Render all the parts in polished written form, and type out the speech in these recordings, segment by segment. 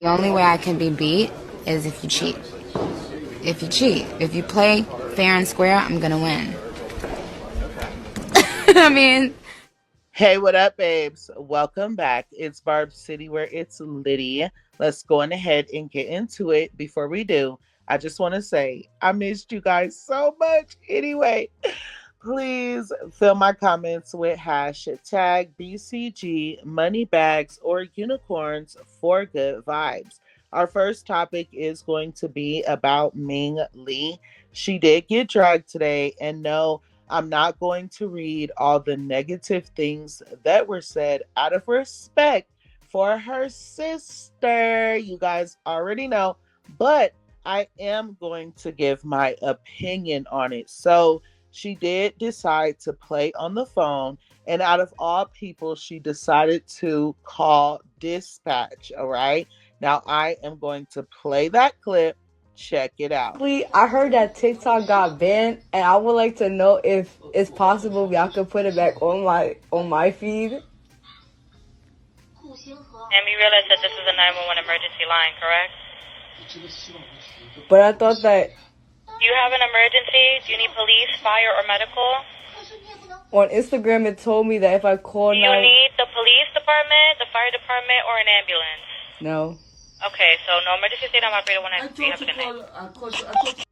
The only way I can be beat is if you cheat. If you cheat. If you play fair and square, I'm going to win. I mean... Hey, what up, babes? Welcome back. It's Barb City where it's Liddy. Let's go on ahead and get into it. Before we do, I just want to say I missed you guys so much. Anyway, please fill my comments with hashtag BCG, money bags, or unicorns for good vibes. Our first topic is going to be about Ming Lee. She did get dragged today, and no, I'm not going to read all the negative things that were said out of respect for her sister. You guys already know, but I am going to give my opinion on it. So, she did decide to play on the phone, and out of all people, she decided to call dispatch. All right. Now, I am going to play that clip. Check it out. I heard that TikTok got banned, and I would like to know if it's possible y'all could put it back on my feed. And we realize that this is a 911 emergency line, correct? But I thought that Do you have an emergency? Do you need police, fire, or medical? on Instagram it told me that if I call Do you need the police department, the fire department, or an ambulance? No. Okay, so no emergency state. I'm operator 193. Have a good night.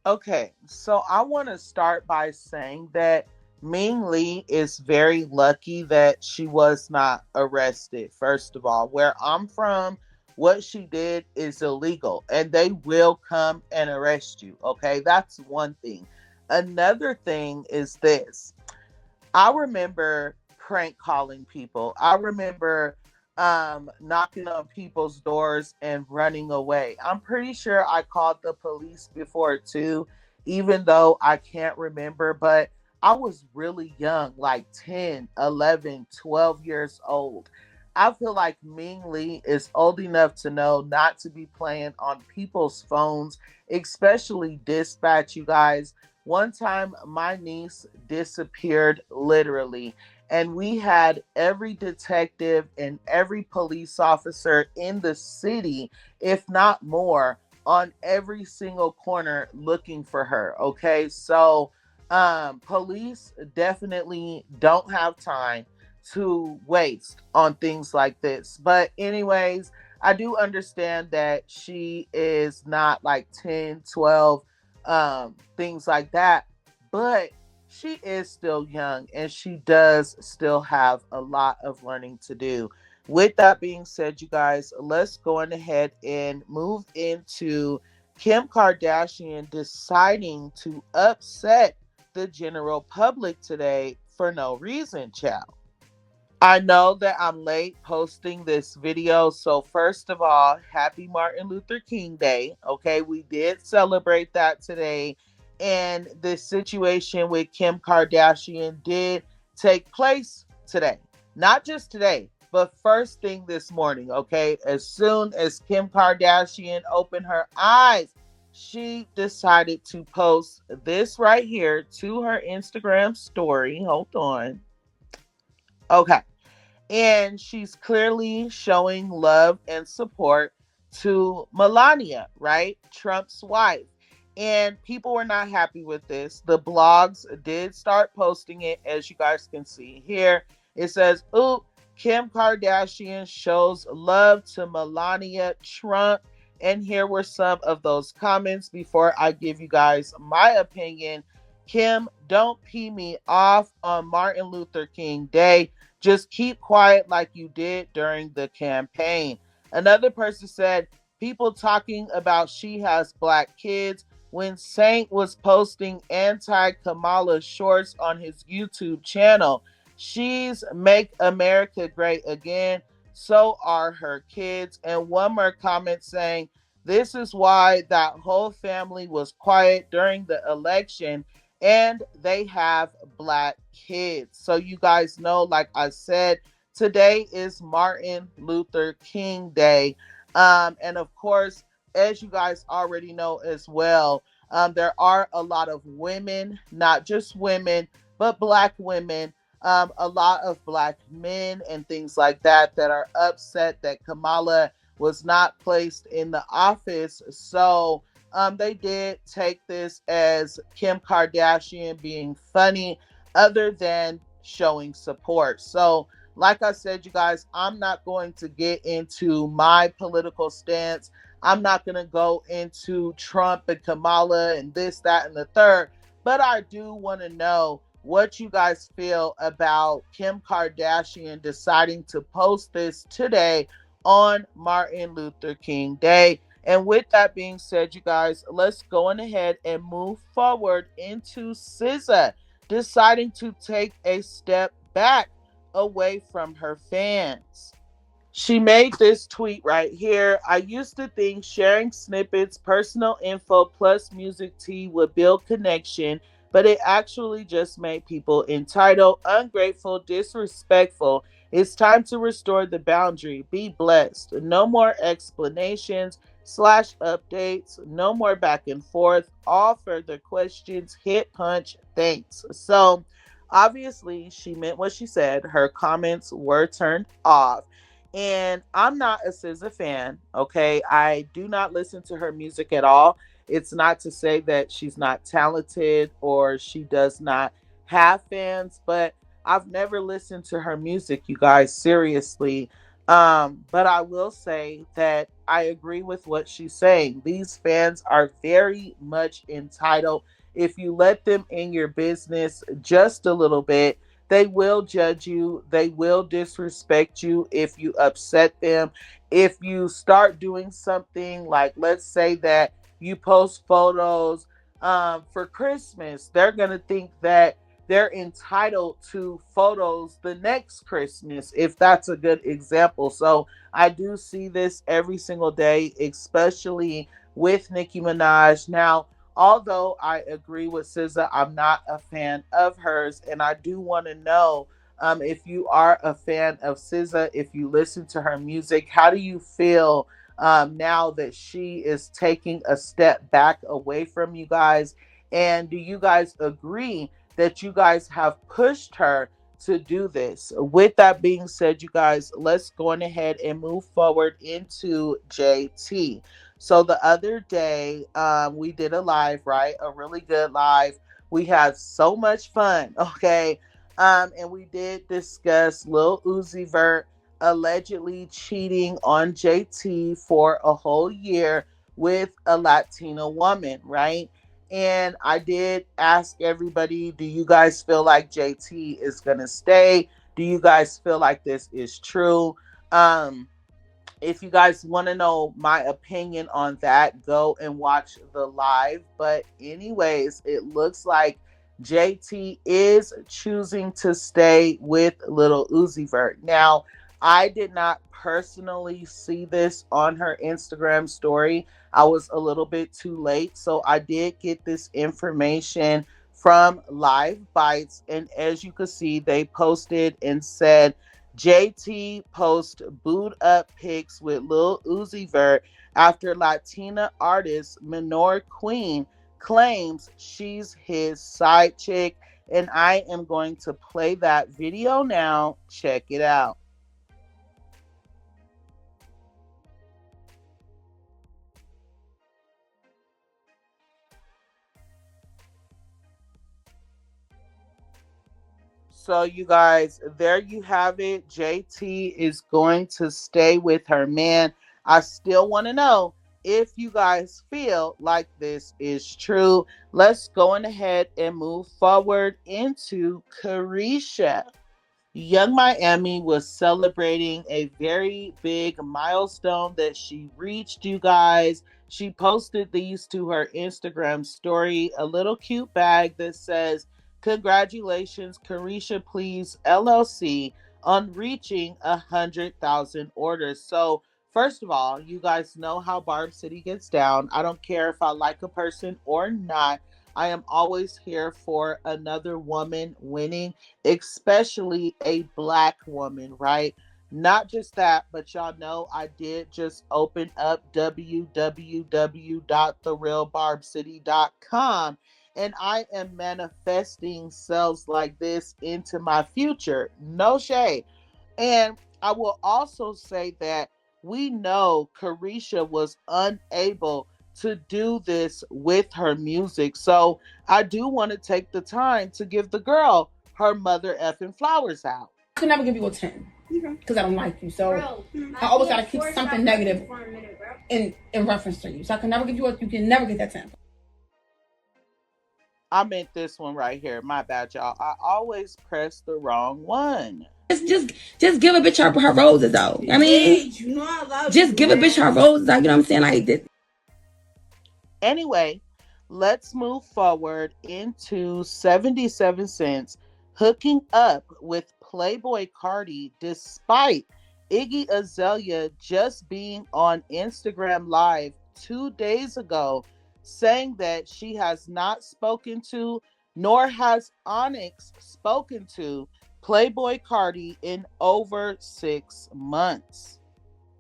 Okay, so I want to start by saying that Ming Lee is very lucky that she was not arrested. First of all, where I'm from, what she did is illegal and they will come and arrest you. Okay, that's one thing. Another thing is this: I remember prank calling people. I remember knocking on people's doors and running away. I'm pretty sure I called the police before too, even though I can't remember, but I was really young, like 10, 11, 12 years old. I feel like Ming Lee is old enough to know not to be playing on people's phones, especially dispatch, you guys. One time, my niece disappeared literally, and we had every detective and every police officer in the city, if not more, on every single corner looking for her. Okay, so police definitely don't have time to waste on things like this. But anyways, I do understand that she is not like 10, 12, things like that, but she is still young and she does still have a lot of learning to do. With that being said, you guys, let's go on ahead and move into Kim Kardashian deciding to upset the general public today for no reason, child. I know that I'm late posting this video. So, first of all, happy Martin Luther King Day. Okay, we did celebrate that today. And the situation with Kim Kardashian did take place today. Not just today, but first thing this morning. Okay, as soon as Kim Kardashian opened her eyes, she decided to post this right here to her Instagram story. Hold on. Okay. And she's clearly showing love and support to Melania, right? Trump's wife. And people were not happy with this. The blogs did start posting it, as you guys can see here. It says, "Ooh, Kim Kardashian shows love to Melania Trump." And here were some of those comments before I give you guys my opinion. Kim, don't pee me off on Martin Luther King Day. Just keep quiet like you did during the campaign. Another person said, people talking about she has black kids when Saint was posting anti-Kamala shorts on his YouTube channel. She's Make America Great Again. So are her kids. And one more comment saying, this is why that whole family was quiet during the election, and they have black kids. So you guys know, like I said, today is Martin Luther King Day. And of course, as you guys already know as well, there are a lot of women, not just women, but Black women, a lot of Black men and things like that that are upset that Kamala was not placed in the office. So they did take this as Kim Kardashian being funny, other than showing support. So, like I said, you guys, I'm not going to get into my political stance. I'm not going to go into Trump and Kamala and this, that, and the third. But I do want to know what you guys feel about Kim Kardashian deciding to post this today on Martin Luther King Day. And with that being said, you guys, let's go on ahead and move forward into SZA deciding to take a step back away from her fans. She made this tweet right here. I used to think sharing snippets, personal info, plus music tea would build connection, but it actually just made people entitled, ungrateful, disrespectful. It's time to restore the boundary. Be blessed. No more explanations slash updates. No more back and forth. All further questions. Hit punch. Thanks. So obviously she meant what she said. Her comments were turned off. And I'm not a SZA fan, okay? I do not listen to her music at all. It's not to say that she's not talented or she does not have fans, but I've never listened to her music, you guys, seriously. But I will say that I agree with what she's saying. These fans are very much entitled. If you let them in your business just a little bit, they will judge you. They will disrespect you if you upset them. If you start doing something like, let's say that you post photos for Christmas, they're going to think that they're entitled to photos the next Christmas, if that's a good example. So I do see this every single day, especially with Nicki Minaj. Now, although I agree with SZA, I'm not a fan of hers, and I do want to know if you are a fan of SZA, if you listen to her music, how do you feel now that she is taking a step back away from you guys? And do you guys agree that you guys have pushed her to do this? With that being said, you guys, let's go on ahead and move forward into JT. So the other day, we did a live, right? A really good live. We had so much fun, okay? And we did discuss Lil Uzi Vert allegedly cheating on JT for a whole year with a Latina woman, right? And I did ask everybody, do you guys feel like JT is going to stay? Do you guys feel like this is true? If you guys want to know my opinion on that, go and watch the live. But anyways, it looks like JT is choosing to stay with Little Uzi Vert. Now, I did not personally see this on her Instagram story. I was a little bit too late, so I did get this information from Live Bites, and as you can see, they posted and said JT post booed up pics with Lil Uzi Vert after Latina artist Menor Queen claims she's his side chick. And I am going to play that video now. Check it out. So, you guys, there you have it. JT is going to stay with her man. I still want to know if you guys feel like this is true. Let's go on ahead and move forward into Caresha. Young Miami was celebrating a very big milestone that she reached, you guys. She posted these to her Instagram story, a little cute bag that says, "Congratulations, Caresha Please LLC, on reaching 100,000 orders." So, first of all, you guys know how Barb City gets down. I don't care if I like a person or not. I am always here for another woman winning, especially a Black woman, right? Not just that, but y'all know I did just open up www.therealbarbcity.com. and I am manifesting selves like this into my future. No shade. And I will also say that we know Caresha was unable to do this with her music. So I do want to take the time to give the girl her mother effing flowers out. I could never give you a 10 because I don't like you. So I always got to keep something negative in reference to you. So I can never give you you can never get that 10. I meant this one right here. My bad, y'all. I always press the wrong one. Just give a bitch her roses, though. I mean, just give a bitch her roses, though. You know what I'm saying? Like this. Anyway, let's move forward into 77 Cents hooking up with Playboi Carti despite Iggy Azalea just being on Instagram Live 2 days ago saying that she has not spoken to, nor has Onyx spoken to, Playboi Carti in over 6 months.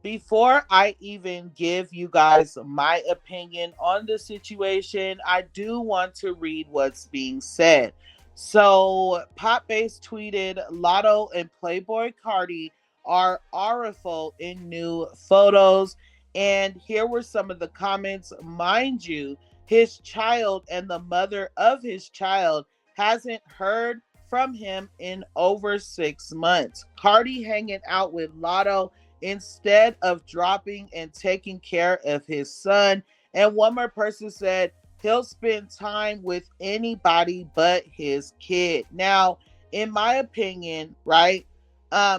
Before I even give you guys my opinion on the situation, I do want to read what's being said. So, Pop Base tweeted, Latto and Playboi Carti are awful in new photos. And here were some of the comments. Mind you, his child and the mother of his child hasn't heard from him in over 6 months. Carti hanging out with Latto instead of dropping and taking care of his son. And one more person said he'll spend time with anybody but his kid. Now, in my opinion, right,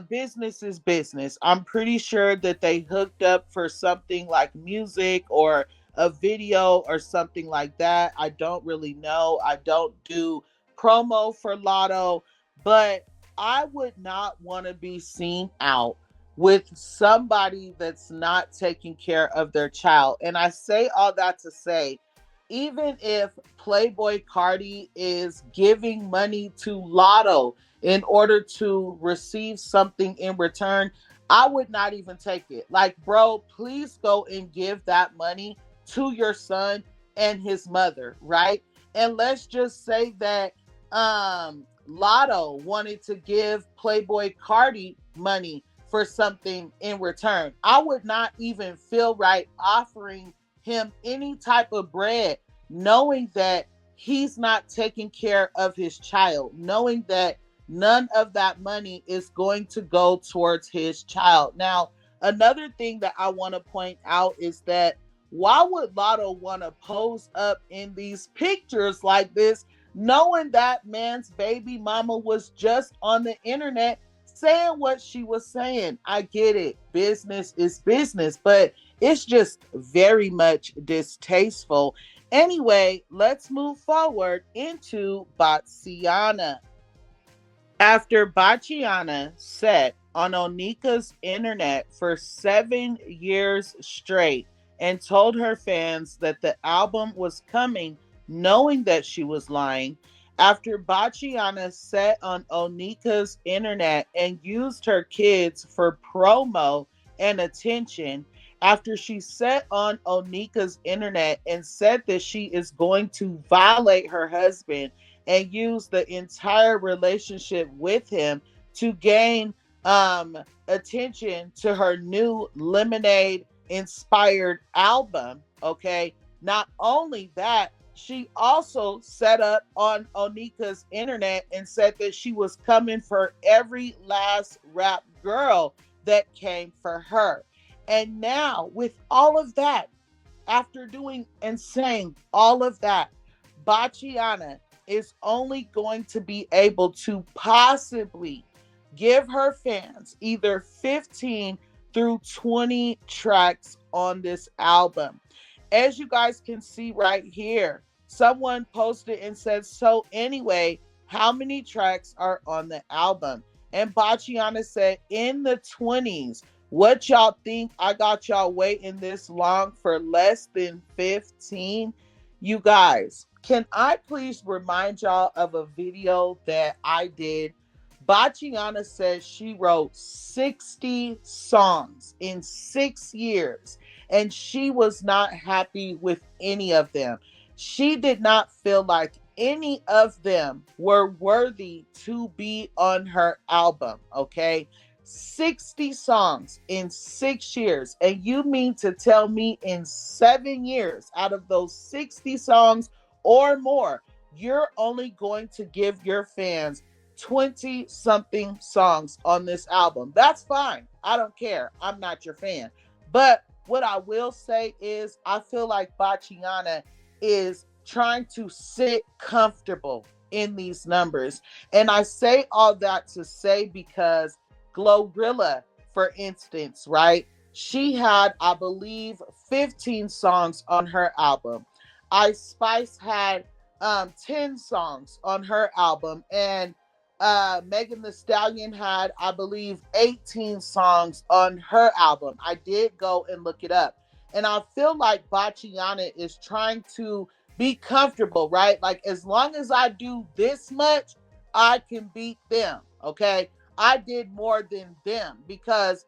business is business. I'm pretty sure that they hooked up for something like music or a video or something like that. I don't really know. I don't do promo for Latto, but I would not want to be seen out with somebody that's not taking care of their child. And I say all that to say, even if Playboi Carti is giving money to Latto in order to receive something in return, I would not even take it. Like, bro, please go and give that money to your son and his mother, right? And let's just say that Latto wanted to give Playboi Carti money for something in return. I would not even feel right offering him any type of bread, knowing that he's not taking care of his child, knowing that none of that money is going to go towards his child. Now, another thing that I want to point out is that why would Latto want to pose up in these pictures like this, knowing that man's baby mama was just on the internet saying what she was saying? I get it. Business is business, but it's just very much distasteful. Anyway, let's move forward into Batsiana. After Batsiana sat on Onika's internet for 7 years straight and told her fans that the album was coming, knowing that she was lying, after Batsiana sat on Onika's internet and used her kids for promo and attention, after she sat on Onika's internet and said that she is going to violate her husband and use the entire relationship with him to gain attention to her new Lemonade inspired album, okay? Not only that, she also set up on Onika's internet and said that she was coming for every last rap girl that came for her. And now, with all of that, after doing and saying all of that, Batsiana is only going to be able to possibly give her fans either 15 through 20 tracks on this album. As you guys can see right here, someone posted and said, so anyway, how many tracks are on the album? And Batsiana said, in the 20s. What y'all think? I got y'all waiting this long for less than 15? You guys, can I please remind y'all of a video that I did? Batsiana says she wrote 60 songs in 6 years, and she was not happy with any of them. She did not feel like any of them were worthy to be on her album, okay? 60 songs in 6 years. And you mean to tell me in 7 years, out of those 60 songs or more, you're only going to give your fans 20 something songs on this album? That's fine. I don't care. I'm not your fan. But what I will say is, I feel like Bachiana is trying to sit comfortable in these numbers. And I say all that to say because Glorilla, for instance, right? She had, I believe, 15 songs on her album. Ice Spice had 10 songs on her album. And Megan Thee Stallion had, I believe, 18 songs on her album. I did go and look it up. And I feel like Bachiana is trying to be comfortable, right? Like, as long as I do this much, I can beat them, okay? I did more than them, because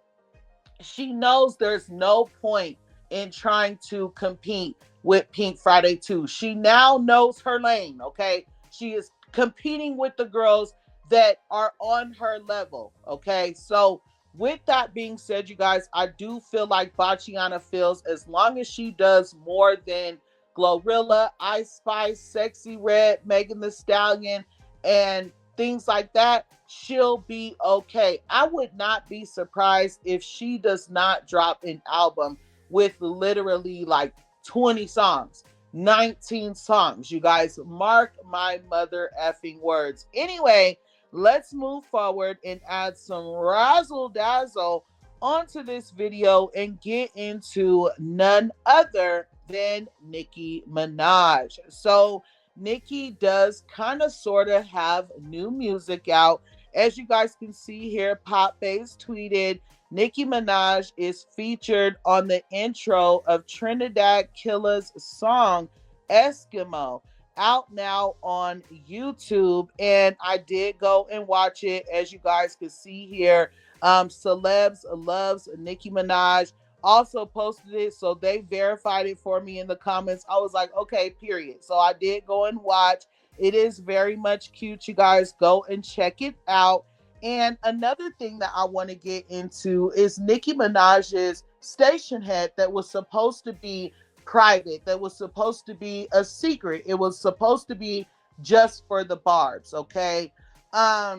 she knows there's no point in trying to compete with Pink Friday 2. She now knows her lane, okay? She is competing with the girls that are on her level, okay? So with that being said, you guys, I do feel like Bachiana feels as long as she does more than Glorilla, Ice Spice, Sexy Red, Megan Thee Stallion, and things like that, she'll be okay. I would not be surprised if she does not drop an album with literally like 20 songs, 19 songs. You guys, mark my mother effing words. Anyway, let's move forward and add some razzle dazzle onto this video and get into none other than Nicki Minaj. So Nicki does kind of sort of have new music out. As you guys can see here, Pop Bass tweeted, Nicki Minaj is featured on the intro of Trinidad Killa's song Eskimo, out now on YouTube. And I did go and watch it. As you guys can see here, Celebs Loves Nicki Minaj also posted it, so they verified it for me in the comments. I was like, okay, period. So I did go and watch. It is very much cute. You guys go and check it out. And another thing that I want to get into is Nicki Minaj's station head that was supposed to be private, that was supposed to be a secret. It was supposed to be just for the Barbs, okay? I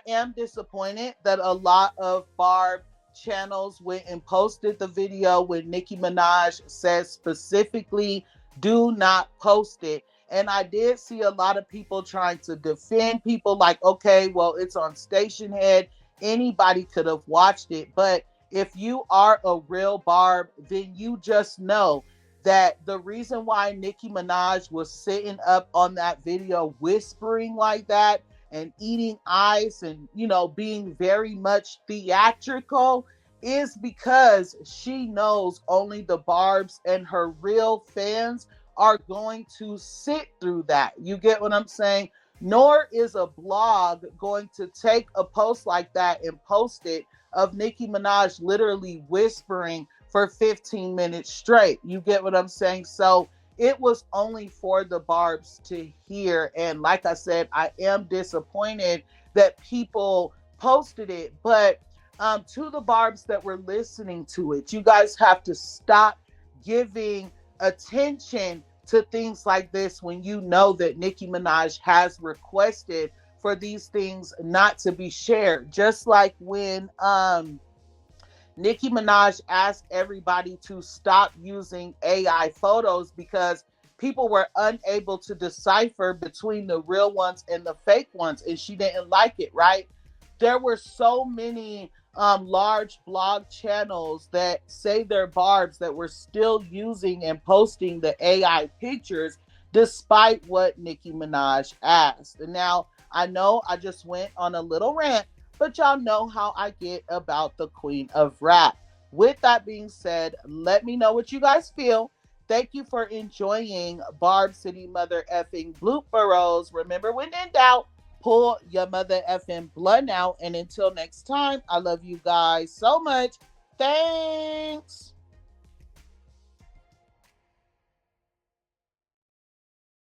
am disappointed that a lot of Barb channels went and posted the video when Nicki Minaj says specifically, do not post it. And I did see a lot of people trying to defend people like, okay, well, it's on Station Head. Anybody could have watched it. But if you are a real Barb, then you just know that the reason why Nicki Minaj was sitting up on that video whispering like that and eating ice and, you know, being very much theatrical is because she knows only the Barbs and her real fans are going to sit through that. You get what I'm saying? Nor is a blog going to take a post like that and post it of Nicki Minaj literally whispering for 15 minutes straight. You get what I'm saying? So it was only for the Barbs to hear. And like I said, I am disappointed that people posted it. But to the Barbs that were listening to it, you guys have to stop giving attention to things like this when you know that Nicki Minaj has requested for these things not to be shared. Just like when Nicki Minaj asked everybody to stop using AI photos because people were unable to decipher between the real ones and the fake ones, and she didn't like it, right? There were so many large blog channels that say they're Barbs that were still using and posting the AI pictures despite what Nicki Minaj asked. And now I know I just went on a little rant, but y'all know how I get about the Queen of Rap. With that being said, let me know what you guys feel. Thank you for enjoying Barb City Mother effing blooperos. Remember, when in doubt, pull your mother effing blunt out. And until next time, I love you guys so much. Thanks.